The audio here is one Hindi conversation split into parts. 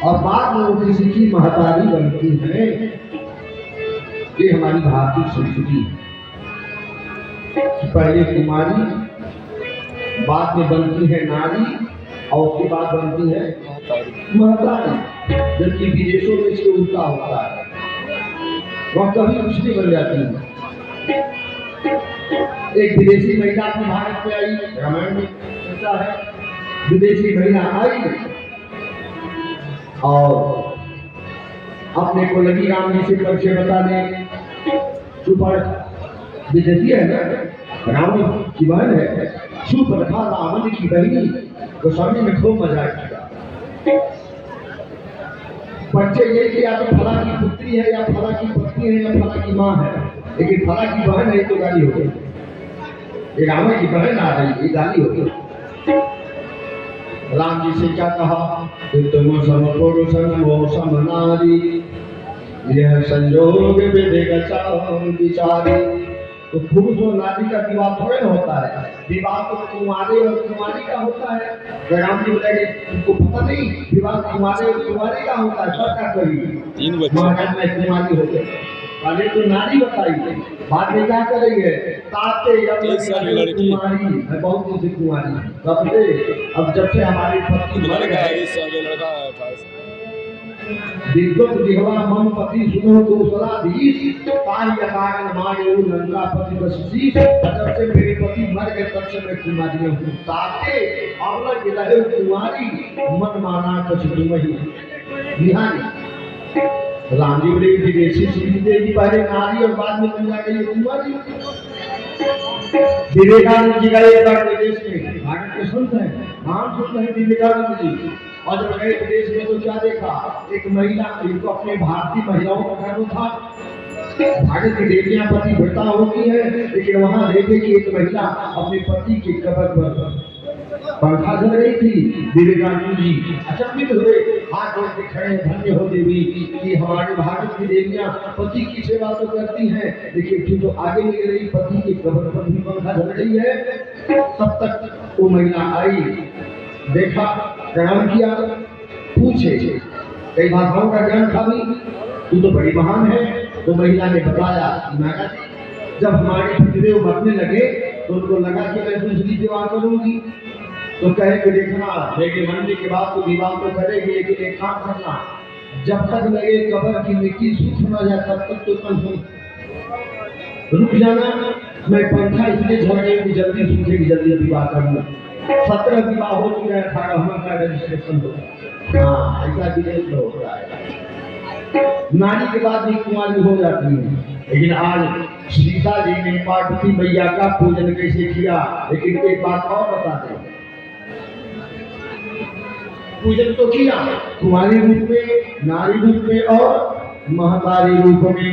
और बाद में वो किसी की महतारी बनती है। ये हमारी भारतीय संस्कृति है। पहले कुमारी, बाद में बनती है नारी, और उसके बाद बनती है महतारी। जबकि विदेशों में इसके उल्टा होता है, वह कभी कुछ नहीं बन जाती है। एक विदेशी महिला अपने भारत में आई, रामायण में चर्चा है। विदेशी महिला आई और अपने को लगी राम जी से परिचय बताने। सुपर विदेशी है ना, राम की बहन है, सुपर्णखा रावण की बहनी। तो सामने में खूब मजा किया। बच्चे ये कि या तो फला की पुत्री है, या फला की पत्नी है, या फला की माँ है, लेकिन फला की बहन है तो गाली हो गई। ये रावण की बहन आ रही है, गाली हो गई। राम जी से क्या कहा, तुम समपुरुष सम नारी, यह संयोग विधि विचारी। तो पुरुष और नारी का विवाह थोड़े होता है, विवाह तो कुंवारे और कुंवारी का होता है। राम जी बोले तुमको पता नहीं, विवाह कुंवारे और कुंवारी का होता है। क्या करेगी, महाराज में कुंवारी हो गए, पहले तो नारी बताई गई, बाद में क्या करेंगे, ताते कुंवारी है, बहुत दिन से कुंवारी। कब से, अब जब से हमारे पति मर गए। विद्वत विहवा मम पति सुनो दूसराधीश, ताहि कारण मायो लंका पति बसशीष। जब से मेरे पति मर गए तब से मैं कुमारी हूँ। ताके अवलग रहे कुमारी, मन माना कछ दुमहि बिहारी। राम जी बड़े विदेशी सीधी देवी, पहले नारी और बाद में बन गई कुमारी। विवेकानंद जी गए एक बार विदेश में, भारत के संत हैं, महान संत हैं विवेकानंद जी। और जब गए विदेश में तो क्या देखा, एक महिला, इनको अपने भारतीय महिलाओं का गर्व था। भारत की देवियां पतिव्रता होती है, लेकिन वहां देखे कि एक महिला अपने पति की कब्र पर पंखा चल रही थी। विवेकानंद जी अचंभित हुए, हाथ जोड़ के खड़े, धन्य हो देवी कि हमारे भारत की देवियां पति की सेवा तो करती हैं, लेकिन तू तो आगे निकल रही, पति की कब्र पर भी पंखा चल रही है। तब तक वो महिला आई, देखा, प्रणाम किया, पूछे कई भाषाओं का ज्ञान था भी, तू तो बड़ी महान है। तो महिला ने बताया, जब हमारे पतिदेव मरने लगे तो उनको लगा कि मैं दूसरी विवाह करूंगी। तो कहे कि देखना, लेकिन मरने के बाद तो विवाह तो करेगी, लेकिन एक काम करना, जब तक लगे कब्र की मिट्टी सूख न जाए तब तक तो तुम रुक जाना। मैं पंखा इसलिए झड़ गई कि जल्दी सूखेगी, जल्दी विवाह करना। 17 विवाह हो चुके हैं, 18वां का रजिस्ट्रेशन हो। हाँ, ऐसा विदेश में हो रहा है। नारी के बाद भी कुंवारी हो जाती है। लेकिन आज सीता जी ने पार्वती मैया का पूजन कैसे किया, लेकिन एक बात और बता दें, पूजन तो किया कुंवारी रूप में, नारी रूप में और महतारी रूप में।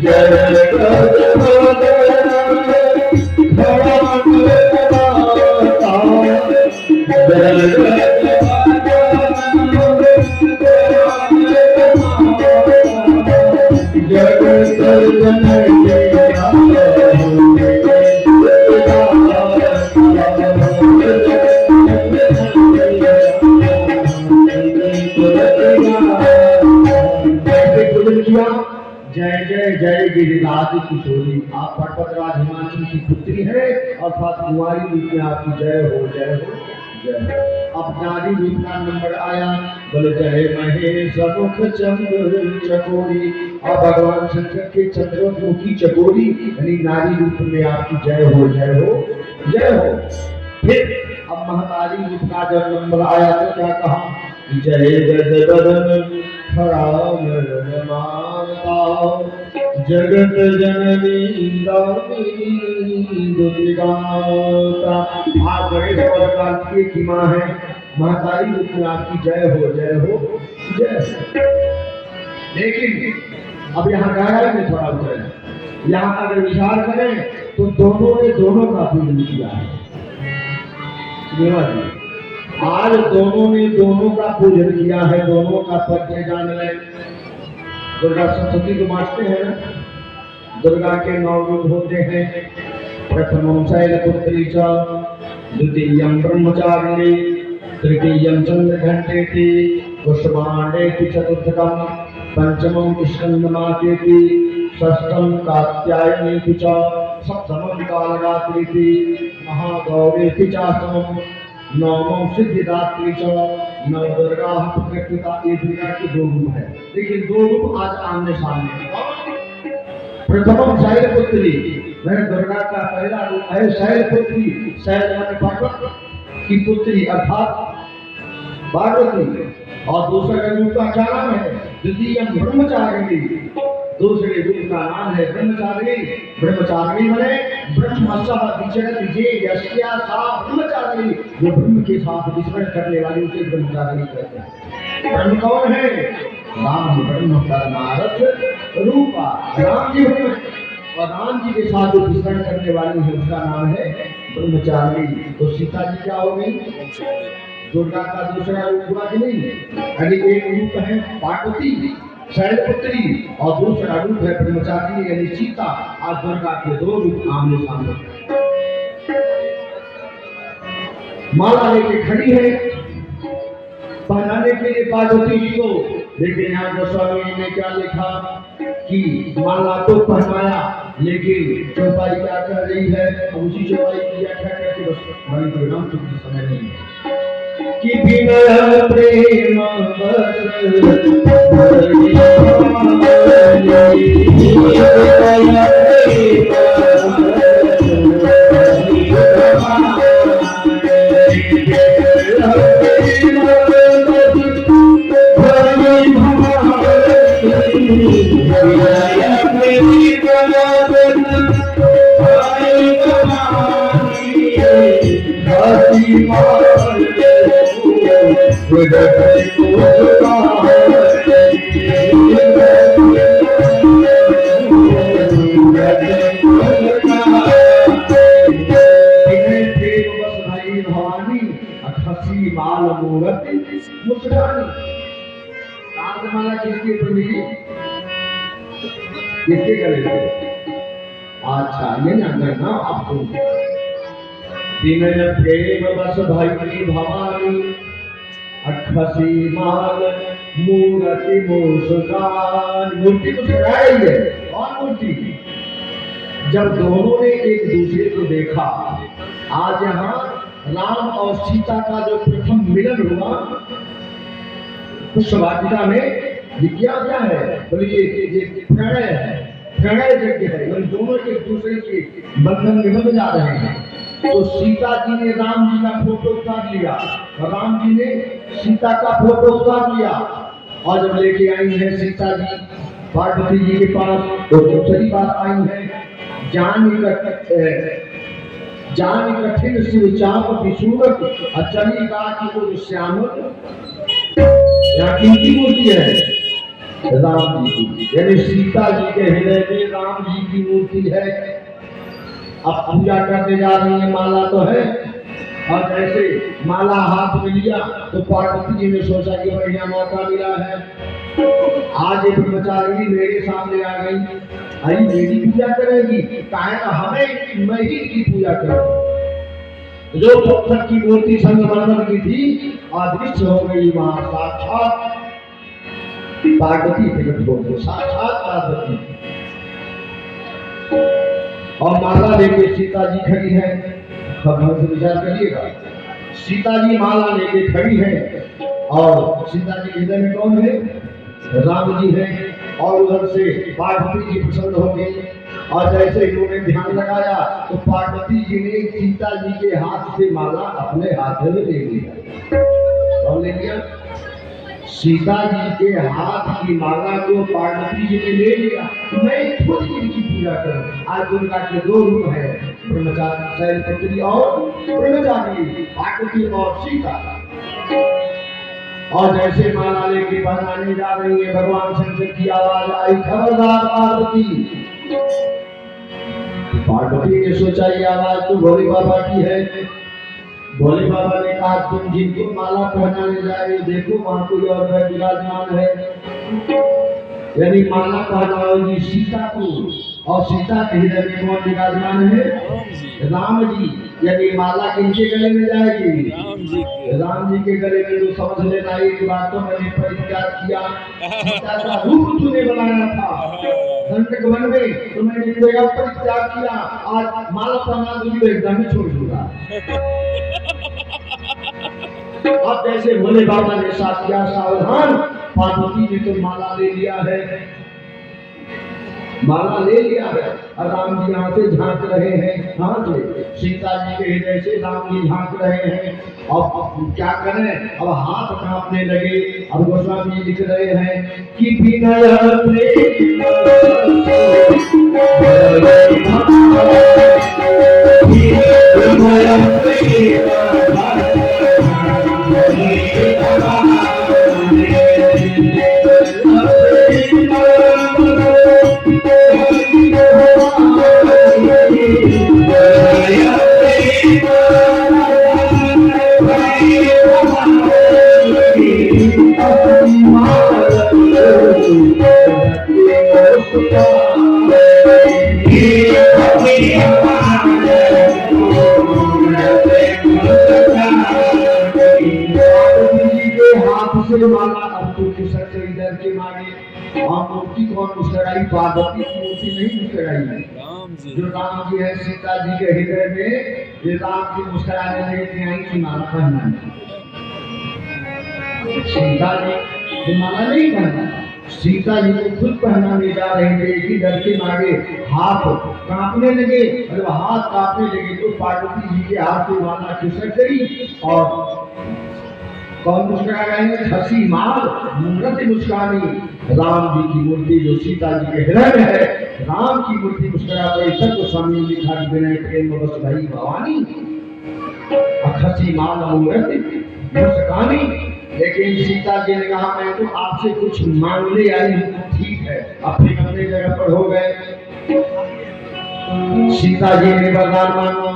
जय जय जय जय जय गिरिराज किशोरी। आप पर्वतराज हिमाचल की पुत्री है, अर्थात कुंवारी रूप में आपकी जय हो, जय हो, जय हो। अब नारी रूप का नंबर आया, बोले जय महेश मुख चंद्र चकोरी। और भगवान शंकर के चंद्रमुखी चकोरी, यानी नारी रूप में आपकी जय हो, जय हो, जय हो। फिर अब महतारी रूप का जब नंबर आया तो क्या कहा, जय गजबदन जगत जननी दुर्गाता। आप गणेश कार्तिकेय की माँ है, महतारी रूप में आपकी जय हो, जय हो, जय हो। लेकिन अब यहाँ गहराई में थोड़ा उतरे, यहाँ अगर विचार करें तो दोनों ने दोनों का पूजन किया है। आज दोनों ने दोनों का पूजन किया है, दोनों का परिचय जान लें। दुर्गा सरस्वती को मानते हैं ना, दुर्गा के 9 रूप होते हैं। प्रथमं शैलपुत्री च, द्वितीयं ब्रह्मचारिणी, तृतीयं चंद्रघंटेति, पुष्पाण्डेति चतुर्थकं, पंचमं स्कंदमातेति, षष्ठं कात्यायनीति च, सप्तमं कालरात्रिति, महागौरीति चाष्टमं, नवमं सिद्धिदात्री च। नव दुर्गा प्रकृता, ये दुर्गा के 2 रूप है, लेकिन 2 रूप आज आमने सामने। प्रथमम शैलपुत्री, मैंने दुर्गा का पहला रूप है शैलपुत्री। शैल माने पर्वत की पुत्री अर्थात पार्वती। और दूसरे रूप का क्या नाम है? द्वितीय ब्रह्मचारिणी, दूसरे रूप का नाम है ब्रह्मचारिणी। ब्रह्मचारिणी माने ब्रह्म सह विचरत जे यस्या सा ब्रह्मचारिणी, जो ब्रह्म के साथ विचरण करने वाली उसे ब्रह्मचारिणी कहते हैं। ब्रह्म कौन है? राम ब्रह्म परमार्थ रूपा, राम जी ब्रह्म, और राम जी के साथ जो विचरण करने वाली है उसका नाम है ब्रह्मचारिणी। तो सीता जी क्या हो गई? दुर्गा का दूसरा रूप हुआ कि नहीं? अरे एक रूप है पार्वती शैलपुत्री और दूसरा रूप है ब्रह्मचारिणी यानी सीता। आज दुर्गा के 2 रूप आमने सामने। माला लेके खड़ी है पहनाने के लिए पार्वती जी को, लेकिन यहाँ गोस्वामी ने क्या लिखा कि माला तो पहनाया, लेकिन चौपाई क्या कर रही है? उसी चौपाई की व्याख्या करके बस बड़ी परिणाम चुकी समय नहीं है कि बिना प्रेम माला किसके ऊपर मिली? किसके गले पे? अच्छा ये जानते ना आपको। विनय प्रेम बस भाई भवानी, अखसी माल मूर्ति मुस्कान। मूर्ति मुस्कुराई है। कौन मूर्ति? जब दोनों ने एक दूसरे को देखा, आज यहाँ राम और सीता का जो प्रथम मिलन हुआ पुष्पवाटिका में, ये क्या है? बोलिए ये प्रणय है, प्रणय यज्ञ है। दोनों एक दूसरे के बंधन में बंध जा रहे हैं। तो सीता जी ने राम जी का फोटो उतार लिया, राम जी ने सीता का फोटो उतार लिया, और जब लेके आई है सीता जी पार्वती जी के पास, तो दूसरी बात आई है जान कठिन शिव चाप विसूरत अचली का की वो श्याम। यहाँ किनकी मूर्ति है? राम जी की, यानी सीता जी के हृदय में राम जी की मूर्ति है। अब पूजा करने जा रही है, माला तो है, और जैसे माला हाथ में लिया तो पार्वती जी ने सोचा कि बढ़िया मौका मिला है, आज एक ब्रह्मचारिणी मेरे सामने आ गई, अरे मेरी पूजा करेगी, हमें मैं ही की पूजा करूं। जो पत्थर की मूर्ति संगमरमर की थी, अदृश्य हो गई, वहां साक्षात पार्वती प्रकट हो गई, साक्षात पार्वती। और माला लेके सीता जी खड़ी है। भगवान से विचार करिएगा, सीता जी माला लेके खड़ी है, और सीता जी हृदय में कौन है? राम जी है। और उधर से पार्वती जी प्रसन्न हो गई, और जैसे इन्होंने ध्यान लगाया तो पार्वती जी ने सीता जी के हाथ से माला अपने हाथ में ले लिया। कौन ले लिया? सीता जी के हाथ की माला को पार्वती जी ने ले लिया। मैं खुद इनकी पूजा करूं। आज दुर्गा के 2 रूप है, ब्रह्मचारी शैलपुत्री और ब्रह्मचारी, पार्वती और सीता। और जैसे माला लेके बनाने जा रही है, भगवान शंकर की आवाज आई, खबरदार पार्वती। पार्वती ने सोचा ये आवाज तो भोले बाबा की है। भोले बाबा ने कहा तुम जिनको माला पहनाने जा रहे हो, देखो वहां कोई और विराजमान है। यानी माला पहनाओगी सीता को, और सीता के हृदय में कौन विराजमान है? राम जी। यानी माला किनके गले में जाएगी? राम जी के गले में। तो समझ लेना एक बात तो मैंने परित्याग किया, सीता का रूप तूने बनाया था दंडक वन में, तो मैंने तेरा परित्याग किया, आज माला पहना दूंगी तो एकदम ही छोड़ दूंगा। अब जैसे भोले बाबा ने साथ किया, सावधान, पार्वती ने तो माला ले लिया है, माला ले लिया है। और राम जी यहाँ से झांक रहे हैं, कहाँ से? सीता जी के हृदय से राम जी झांक रहे हैं। अब क्या करें, अब हाथ कांपने लगे। अब गोस्वामी जी लिख रहे हैं कि विनय माला अब तो किसक से इधर के मांगे, और मूर्ति कौन मुस्कुराई? पार्वती की मूर्ति नहीं मुस्कुराई। जो राम जी है सीता जी के हृदय में, ये राम जी मुस्कुराने लगे कि आई की माला पहनना। सीता जी माला नहीं पहना, सीता जी को खुद पहनाने जा रहे थे कि डर के मारे हाथ कांपने लगे। जब हाथ कांपने लगे तो पार्वती जी के हाथ से माला खिसक गई। और कौन मुस्कुरा रहे हैं? हंसी माल मूर्ति मुस्कानी। राम जी की मूर्ति जो सीता जी के हृदय में है, राम की मूर्ति मुस्कुरा गई। सब को स्वामी लिखा कि बिना प्रेम बस भाई भवानी, हंसी माल मूर्ति मुस्कानी। लेकिन सीता जी ने कहा मैं तो आपसे कुछ मांगने आई हूँ। ठीक है, अपनी अपने जगह पर हो गए। सीता जी ने वरदान मांगा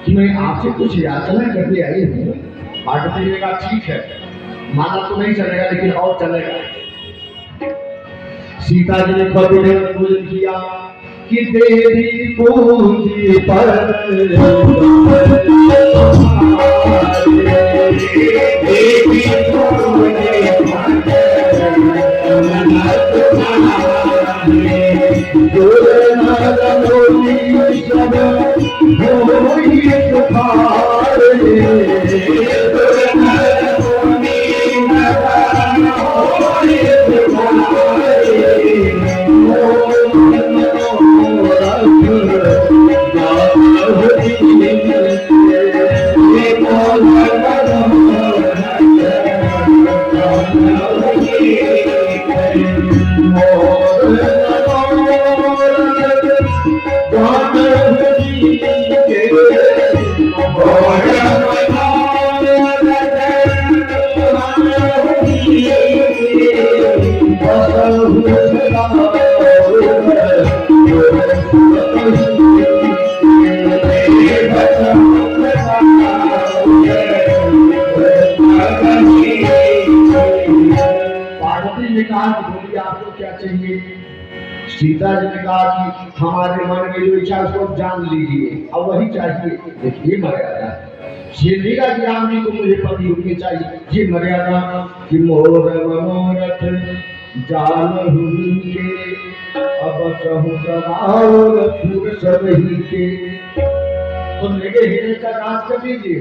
कि मैं आपसे कुछ याचना करके आई हूँ। पार्वती ने कहा ठीक है, माना तो नहीं चलेगा लेकिन और चलेगा। सीता जी ने पूजन किया कि देवी पूजी पर सीता जी ने कहा कि हमारे मन में जो इच्छा उसको जान लीजिए, अब वही चाहिए। देखिए मर्यादा शेरवीरा की राम जी को मुझे पति होनी चाहिए। ये मर्यादा कि मोर मनोरथ जान हुई के अब सहु सदावर पूर सबही के। तो लगे हृदय का जांच कर लीजिए,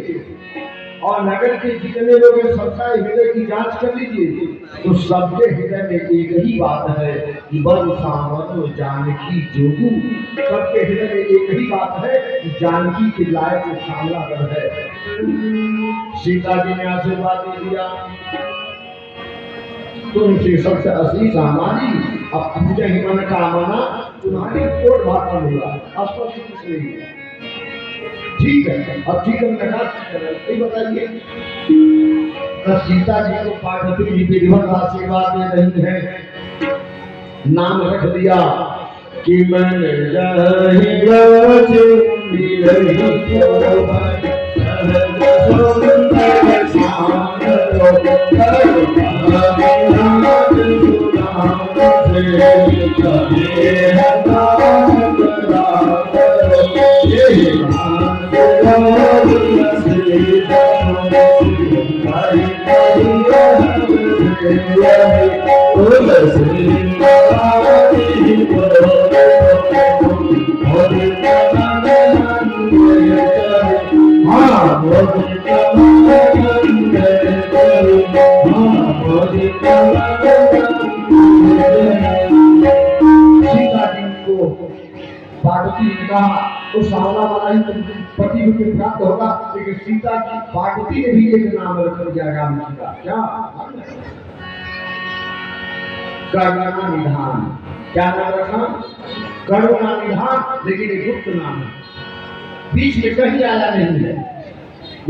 और नगर के जितने लोग सबका हृदय की जांच कर लीजिए, तो सबके हृदय में एक ही बात है कि वन सावन जानकी जोगू। सबके हृदय में एक ही बात है कि जानकी के लायक सामना कर है। सीता जी ने आशीर्वाद दे दिया, तुमसे सबसे असली सामानी, अब पूजा ही मन कामना तुम्हारी कोट भाषा होगा। स्पष्ट कुछ नहीं है। ठीक है, अब ठीक है, बताइए तो सीता जी को पार्वती जी विधिवत आशीर्वाद दे रही है, नाम रख दिया कि मैंने रही पार्वती ने कहा तो सावला वाला ही पति को प्राप्त होगा, लेकिन सीता की पार्वती ने भी एक नाम रख दिया राम जी का। क्या करुणा निधान, क्या नाम रखा? करुणा निधान, लेकिन एक गुप्त नाम है, बीच में कहीं आया नहीं है।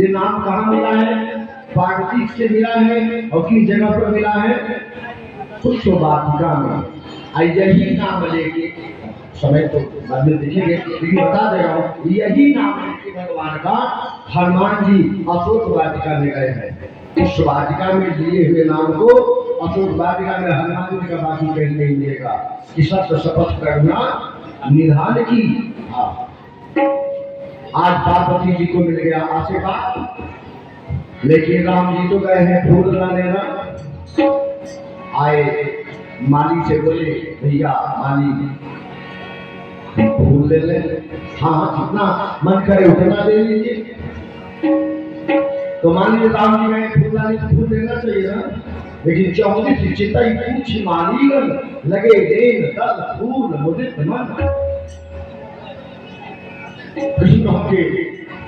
ये नाम कहाँ मिला है? पार्वती से मिला है और किस जगह पर मिला है? कुछ वाटिका में। यही नाम लेके समय तो बाद में देखेंगे, लेकिन बता दे रहा हूँ, यही नाम है भगवान का हनुमान जी अशोक वाटिका में गए हैं। उस वाटिका में लिए हुए नाम को अशोक वाटिका में हनुमान जी का बाकी कहीं नहीं मिलेगा कि सत्य शपथ करना निधान की। हाँ, आज पार्वती जी को मिल गया आशीर्वाद, लेकिन राम जी तो गए हैं फूल लाने ना। आए माली से बोले, भैया माली फूल ले ले। हाँ, जितना मन करे उतना दे लीजिए। तो मान लीजिए राम जी में फूल लाने तो फूल देना चाहिए ना, लेकिन 34 चिताई पूछ मालीगन लगे देन दल फूल मुदित मन। कृष्ण होके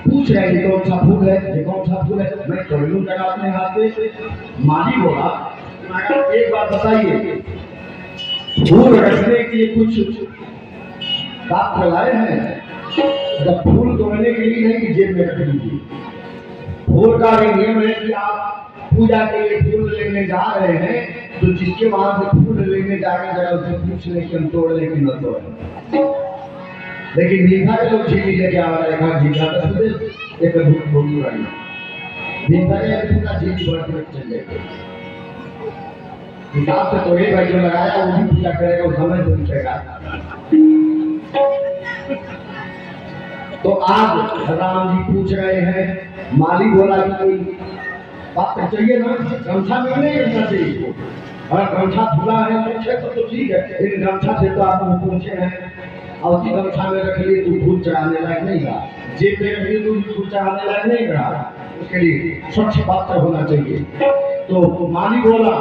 पूछ रहे हैं कौन सा फूल है, ये कौन सा फूल है, मैं तोड़ लूंगा अपने हाथ से। माली बोला, एक बात बताइए, फूल रखने के लिए कुछ पात्र लाए हैं? जब फूल तोड़ने के लिए नहीं कि जेब में रख लीजिए। फूल का भी नियम है कि आप पूजा के लिए फूल लेने जा रहे हैं तो जिसके वहां से फूल लेने जाने जाए उससे पूछ ले कि हम तोड़ ले कि न तोड़े। लेकिन मीठा के लोग चीनी लेके आ रहे हैं, मीठा का खुद एक भूख रही मीठा के पूरा चीनी बढ़ के चल जाएगा। हिसाब से तो एक भाई जो लगाया वो भी पूजा करेगा, उस समय तो पूछेगा। तो आज राम जी पूछ रहे हैं, माली बोला कि कोई पात्र चाहिए ना, गमछा में नहीं रखना चाहिए। अगर गमछा धुला है पूछे तो ठीक है, लेकिन गमछा से तो आप पूछे हैं और उसी गमछा में रख लिए तो फूल चढ़ाने लायक नहीं रहा, जेब में रख लिए तो फूल चढ़ाने लायक नहीं रहा। उसके लिए स्वच्छ पात्र होना चाहिए। तो माली बोला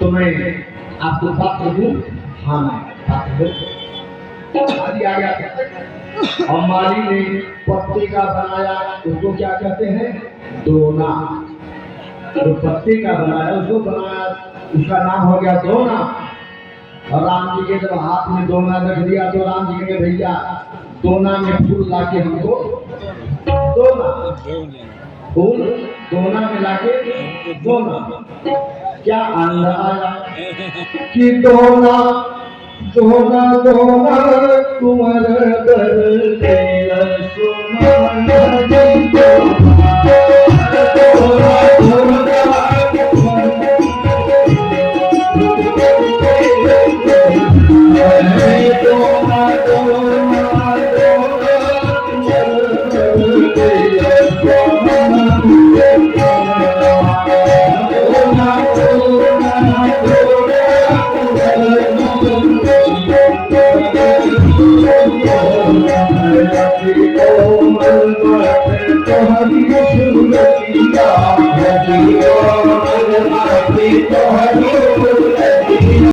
तो मैं आपको पात्र दूं? हाँ मैं पात्र दूं। माली आ गया और माली ने पत्ते का बनाया, उसको क्या कहते हैं? दोना। तो पत्ते का बनाया, उसको बनाया, उसका नाम हो गया दोना। और राम जी के जब हाथ में दोना रख दिया तो राम जी कहे भैया दोना में फूल लाके हमको दोना, फूल दोना में लाके दोना। क्या आनंद आया कि दोना दोना दोना कुंवर कर तेरा तो